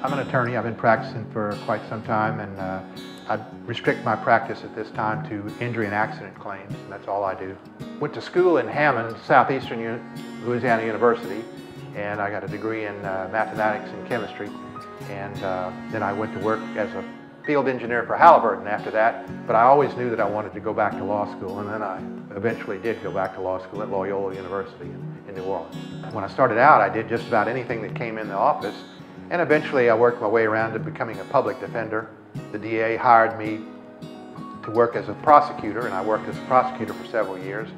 I'm an attorney. I've been practicing for quite some time, and I restrict my practice at this time to injury and accident claims, and that's all I do. Went to school in Hammond, Southeastern Louisiana University, and I got a degree in mathematics and chemistry, and then I went to work as a field engineer for Halliburton after that, but I always knew that I wanted to go back to law school, and then I eventually did go back to law school at Loyola University in New Orleans. When I started out, I did just about anything that came in the office, and eventually I worked my way around to becoming a public defender. The DA hired me to work as a prosecutor, and I worked as a prosecutor for several years.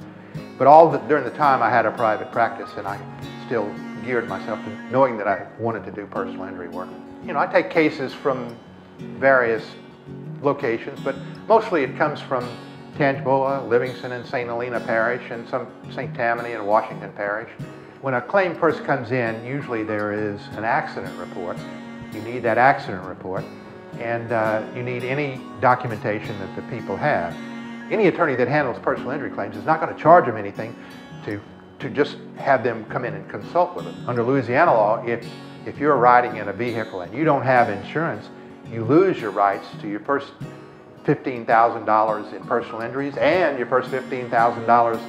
But during the time I had a private practice, and I still geared myself to knowing that I wanted to do personal injury work. You know, I take cases from various locations, but mostly it comes from Tangiboa, Livingston, and St. Helena Parish, and some St. Tammany and Washington Parish. When a claim first comes in, usually there is an accident report. You need that accident report, and you need any documentation that the people have. Any attorney that handles personal injury claims is not going to charge them anything to just have them come in and consult with them. Under Louisiana law, if you're riding in a vehicle and you don't have insurance, you lose your rights to your first $15,000 in personal injuries and your first $15,000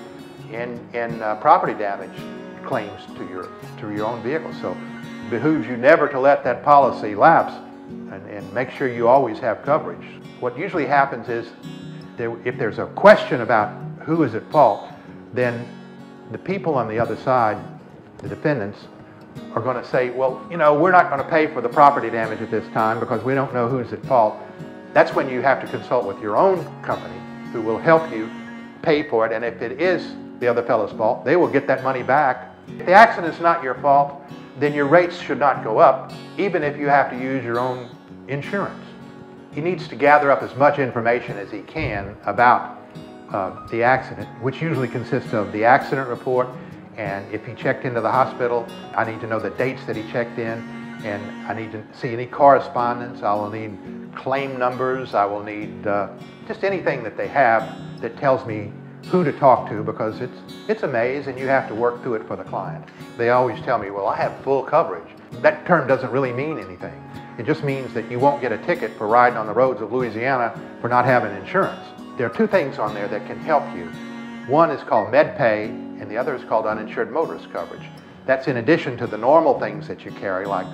in property damage claims to your own vehicle. So it behooves you never to let that policy lapse, and make sure you always have coverage. What usually happens is if there's a question about who is at fault, then the people on the other side, the defendants, are going to say, well, you know, we're not going to pay for the property damage at this time because we don't know who's at fault. That's when you have to consult with your own company, who will help you pay for it, and if it is the other fellow's fault, they will get that money back. If the accident's not your fault, then your rates should not go up, even if you have to use your own insurance. He needs to gather up as much information as he can about the accident, which usually consists of the accident report, and if he checked into the hospital, I need to know the dates that he checked in, and I need to see any correspondence. I will need claim numbers. I will need just anything that they have that tells me who to talk to, because it's a maze and you have to work through it for the client. They always tell me, well, I have full coverage. That term doesn't really mean anything. It just means that you won't get a ticket for riding on the roads of Louisiana for not having insurance. There are two things on there that can help you. One is called MedPay, and the other is called uninsured motorist coverage. That's in addition to the normal things that you carry, like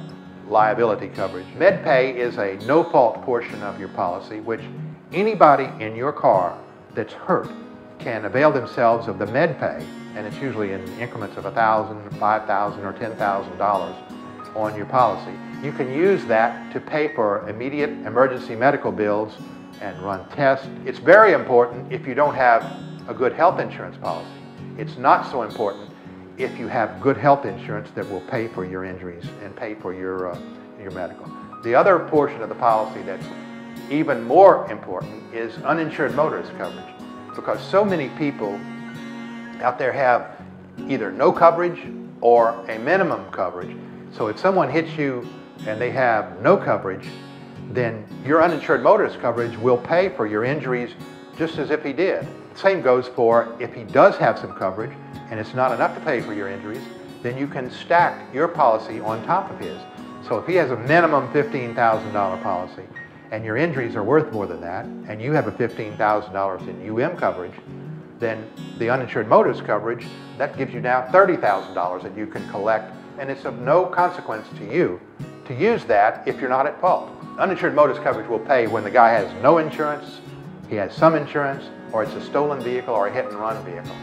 liability coverage. MedPay is a no-fault portion of your policy, which anybody in your car that's hurt can avail themselves of the MedPay, and it's usually in increments of $1,000, $5,000, or $10,000 on your policy. You can use that to pay for immediate emergency medical bills and run tests. It's very important if you don't have a good health insurance policy. It's not so important if you have good health insurance that will pay for your injuries and pay for your medical. The other portion of the policy that's even more important is uninsured motorist coverage, because so many people out there have either no coverage or a minimum coverage. So if someone hits you and they have no coverage, then your uninsured motorist coverage will pay for your injuries just as if he did. Same goes for if he does have some coverage and it's not enough to pay for your injuries, then you can stack your policy on top of his. So if he has a minimum $15,000 policy and your injuries are worth more than that, and you have a $15,000 in UM coverage, then the uninsured motorist coverage, that gives you now $30,000 that you can collect, and it's of no consequence to you to use that if you're not at fault. Uninsured motorist coverage will pay when the guy has no insurance, he has some insurance, or it's a stolen vehicle or a hit-and-run vehicle.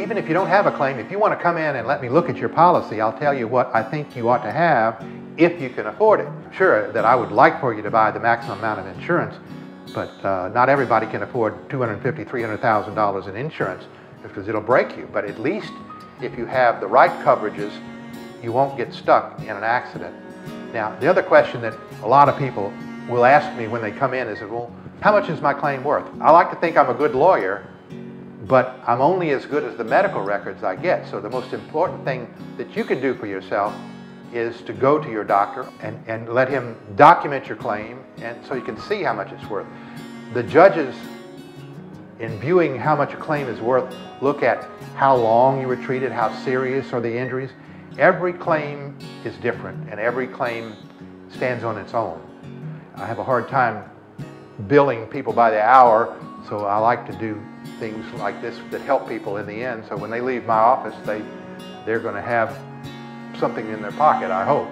Even if you don't have a claim, if you want to come in and let me look at your policy, I'll tell you what I think you ought to have if you can afford it. Sure, that I would like for you to buy the maximum amount of insurance, but not everybody can afford $250,000, $300,000 in insurance because it'll break you. But at least if you have the right coverages, you won't get stuck in an accident. Now, the other question that a lot of people will ask me when they come in is, well, how much is my claim worth? I like to think I'm a good lawyer, but I'm only as good as the medical records I get. So the most important thing that you can do for yourself is to go to your doctor and let him document your claim, and so you can see how much it's worth. The judges, in viewing how much a claim is worth, look at how long you were treated, how serious are the injuries. Every claim is different, and every claim stands on its own. I have a hard time billing people by the hour, so I like to do things like this that help people in the end. So when they leave my office, they're going to have something in their pocket, I hope.